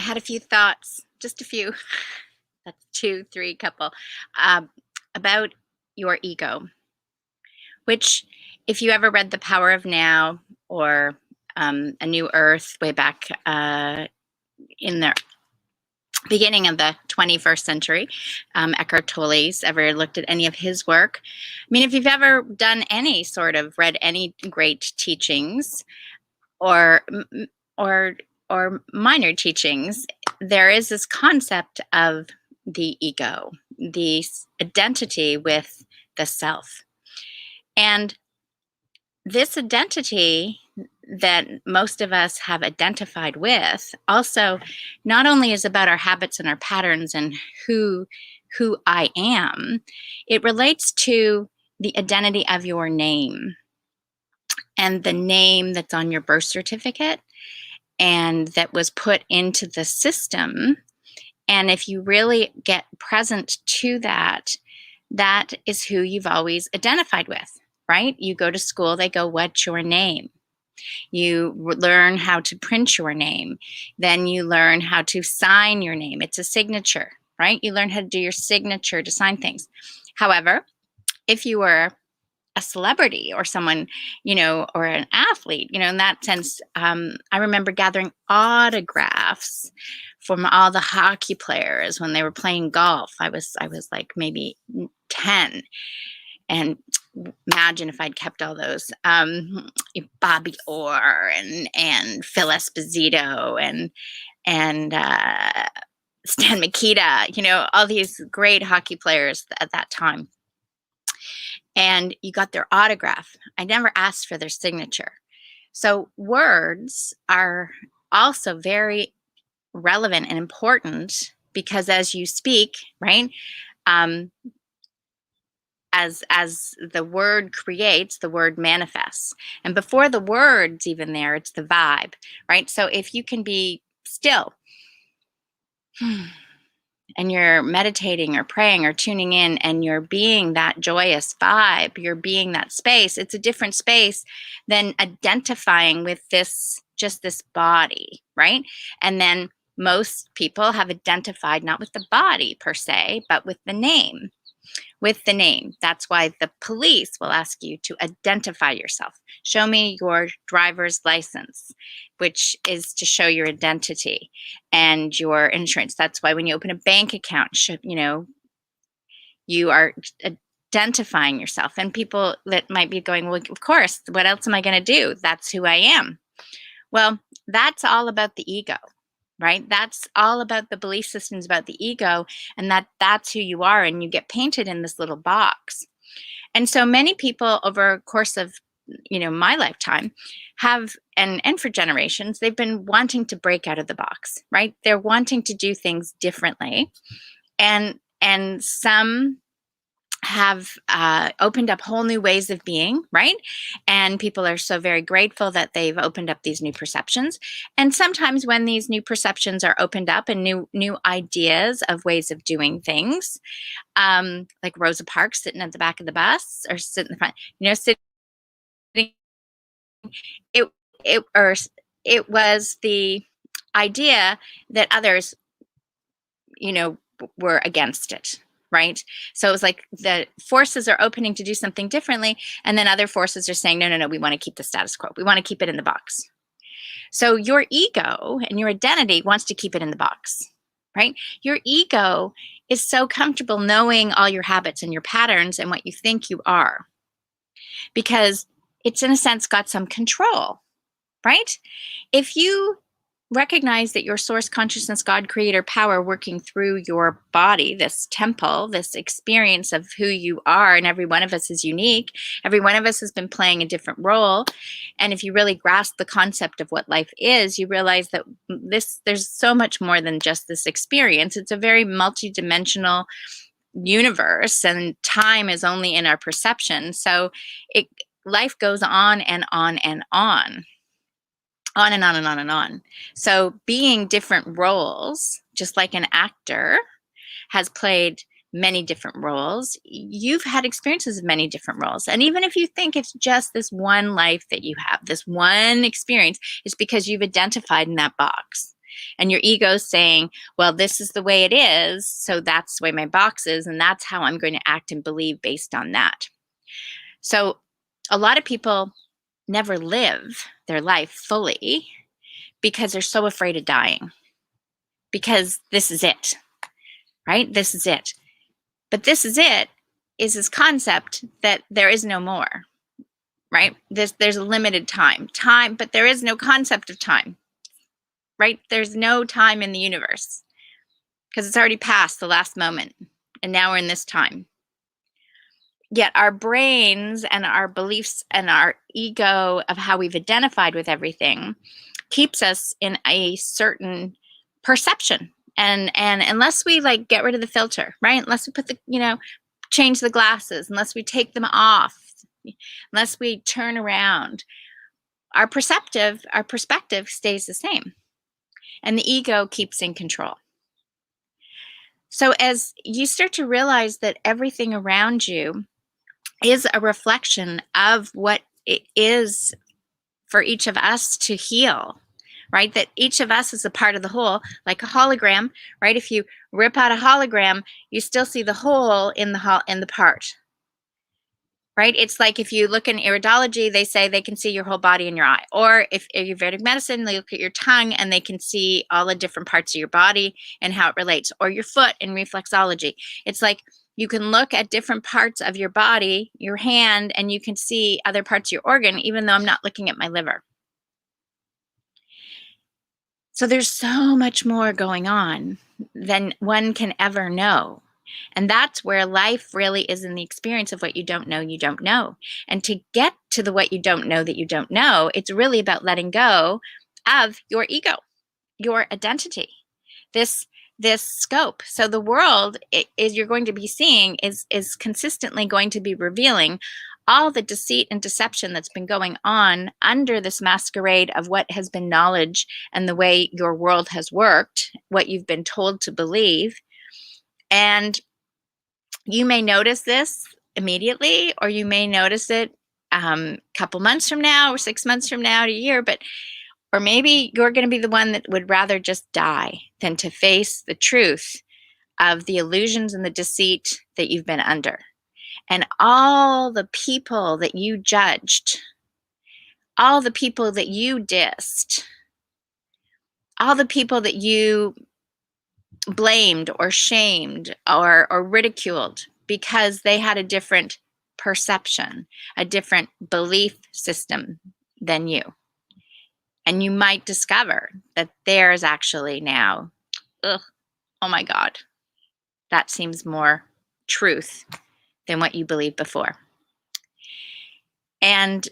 had a few thoughts, just a few, that's two, three, couple, um, about your ego, which if you ever read The Power of Now or A New Earth way back in the beginning of the 21st century, Eckhart Tolle's ever looked at any of his work. I mean, if you've ever done any sort of read any great teachings or or or minor teachings, there is this concept of the ego, the identity with the self. And this identity that most of us have identified with also not only is about our habits and our patterns and who I am, it relates to the identity of your name and the name that's on your birth certificate and that was put into the system. And if you really get present to that, that is who you've always identified with, right? You go to school, they go, what's your name? You learn how to print your name. Then you learn how to sign your name. It's a signature, right? You learn how to do your signature to sign things. However, if you were a celebrity or someone, or an athlete, in that sense, I remember gathering autographs from all the hockey players when they were playing golf. I was like maybe 10. And imagine if I'd kept all those, Bobby Orr and Phil Esposito and Stan Mikita, all these great hockey players at that time. And you got their autograph. I never asked for their signature. So words are also very relevant and important because as you speak, right, as the word creates, the word manifests. And before the word's even there, it's the vibe, right? So if you can be still and you're meditating or praying or tuning in and you're being that joyous vibe, you're being that space, it's a different space than identifying with just this body, right? And then most people have identified not with the body per se, but with the name. With the name. That's why the police will ask you to identify yourself. Show me your driver's license, which is to show your identity and your insurance. That's why when you open a bank account, you are identifying yourself. And people that might be going, well, of course, what else am I going to do? That's who I am. Well, that's all about the ego. Right? That's all about the belief systems about the ego and that's who you are and you get painted in this little box. And so many people over the course of, my lifetime have, and for generations, they've been wanting to break out of the box, right? They're wanting to do things differently. And some have opened up whole new ways of being, right? And people are so very grateful that they've opened up these new perceptions. And sometimes when these new perceptions are opened up and new ideas of ways of doing things, like Rosa Parks sitting at the back of the bus or sitting in the front, sitting, it was the idea that others, were against it. Right? So it was like the forces are opening to do something differently. And then other forces are saying, no, we want to keep the status quo. We want to keep it in the box. So your ego and your identity wants to keep it in the box, right? Your ego is so comfortable knowing all your habits and your patterns and what you think you are because it's in a sense got some control, right? If you recognize that your source consciousness, God, creator, power working through your body, this temple, this experience of who you are, and every one of us is unique. Every one of us has been playing a different role. And if you really grasp the concept of what life is, you realize that there's so much more than just this experience. It's a very multidimensional universe, and time is only in our perception. So life goes on and on and on. On and on and on and on. So being different roles, just like an actor has played many different roles, you've had experiences of many different roles. And even if you think it's just this one life that you have, this one experience, it's because you've identified in that box. And your ego's saying, well, this is the way it is, so that's the way my box is, and that's how I'm going to act and believe based on that. So a lot of people never live their life fully because they're so afraid of dying. Because this is it, right? This is it. But this is it is this concept that there is no more, right? There's a limited time, but there is no concept of time, right? There's no time in the universe because it's already past the last moment, and now we're in this time. Yet our brains and our beliefs and our ego of how we've identified with everything keeps us in a certain perception. And unless we like get rid of the filter, right? Unless we put the, change the glasses, unless we take them off, unless we turn around, our perspective stays the same. And the ego keeps in control. So as you start to realize that everything around you is a reflection of what it is for each of us to heal, right? That each of us is a part of the whole, like a hologram, right? If you rip out a hologram, you still see the whole in the part, right? It's like if you look in iridology, they say they can see your whole body in your eye. Or if Ayurvedic medicine, they look at your tongue and they can see all the different parts of your body and how it relates. Or your foot in reflexology. It's like you can look at different parts of your body, your hand, and you can see other parts of your organ, even though I'm not looking at my liver. So there's so much more going on than one can ever know. And that's where life really is in the experience of what you don't know, you don't know. And to get to the what you don't know that you don't know, it's really about letting go of your ego, your identity, this scope. So the world is you're going to be seeing is consistently going to be revealing all the deceit and deception that's been going on under this masquerade of what has been knowledge and the way your world has worked, what you've been told to believe. And you may notice this immediately, or you may notice it a couple months from now, or 6 months from now, to a year, or maybe you're going to be the one that would rather just die than to face the truth of the illusions and the deceit that you've been under. And all the people that you judged, all the people that you dissed, all the people that you blamed or shamed or ridiculed because they had a different perception, a different belief system than you. And you might discover that there's actually now, oh my God, that seems more truth than what you believed before. And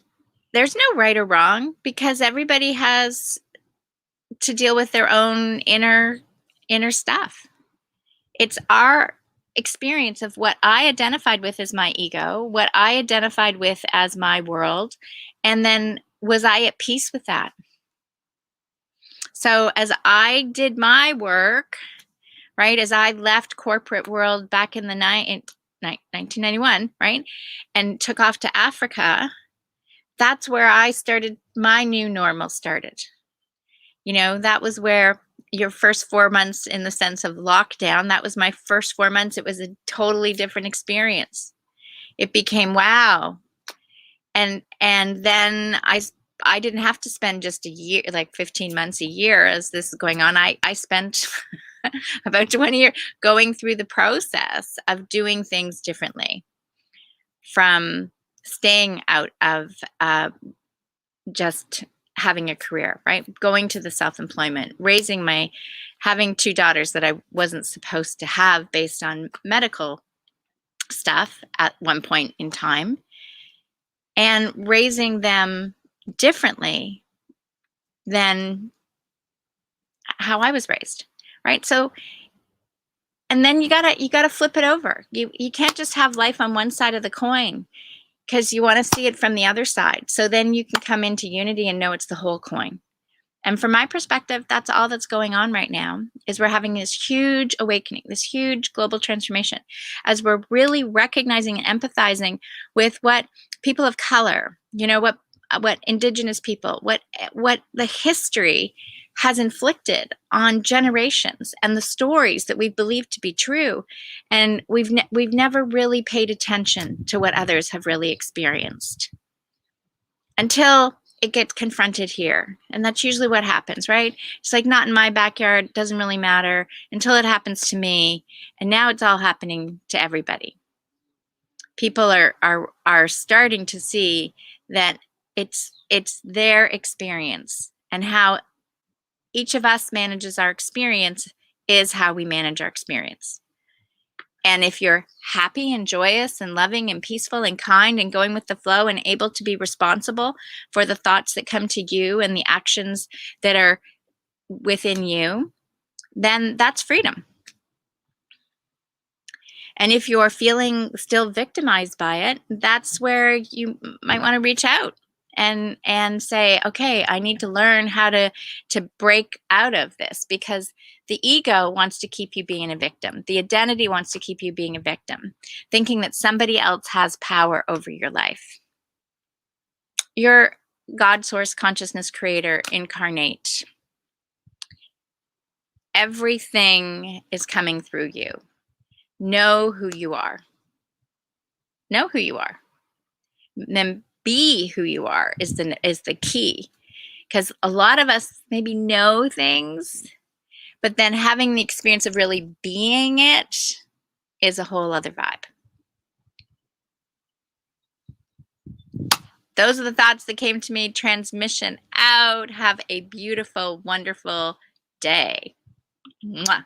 there's no right or wrong because everybody has to deal with their own inner stuff. It's our experience of what I identified with as my ego, what I identified with as my world, and then was I at peace with that? So as I did my work, right, as I left corporate world back in the 1991, right, and took off to Africa, that's where I started, my new normal started. That was where your first 4 months in the sense of lockdown, that was my first 4 months. It was a totally different experience. It became wow. And then I didn't have to spend just a year, like 15 months a year as this is going on. I spent about 20 years going through the process of doing things differently, from staying out of just having a career, right? Going to the self-employment, having 2 daughters that I wasn't supposed to have based on medical stuff at one point in time, and raising them differently than how I was raised, right? So, and then you gotta flip it over. You can't just have life on one side of the coin because you want to see it from the other side. So then you can come into unity and know it's the whole coin. And from my perspective, that's all that's going on right now, is we're having this huge awakening, this huge global transformation, as we're really recognizing and empathizing with what people of color, what indigenous people, what the history has inflicted on generations and the stories that we've believed to be true. And we've never really paid attention to what others have really experienced until it gets confronted here. And that's usually what happens, right? It's like, not in my backyard, doesn't really matter until it happens to me. And now it's all happening to everybody. People are starting to see that it's their experience, and how each of us manages our experience is how we manage our experience. And if you're happy and joyous and loving and peaceful and kind and going with the flow and able to be responsible for the thoughts that come to you and the actions that are within you, then that's freedom. And if you're feeling still victimized by it, that's where you might want to reach out and say, okay, I need to learn how to break out of this, because the ego wants to keep you being a victim. The identity wants to keep you being a victim, thinking that somebody else has power over your life. Your God, source, consciousness, creator, incarnate. Everything is coming through you. Know who you are. Know who you are. Then be who you are is the key. Because a lot of us maybe know things, but then having the experience of really being it is a whole other vibe. Those are the thoughts that came to me. Transmission out. Have a beautiful, wonderful day. Mwah.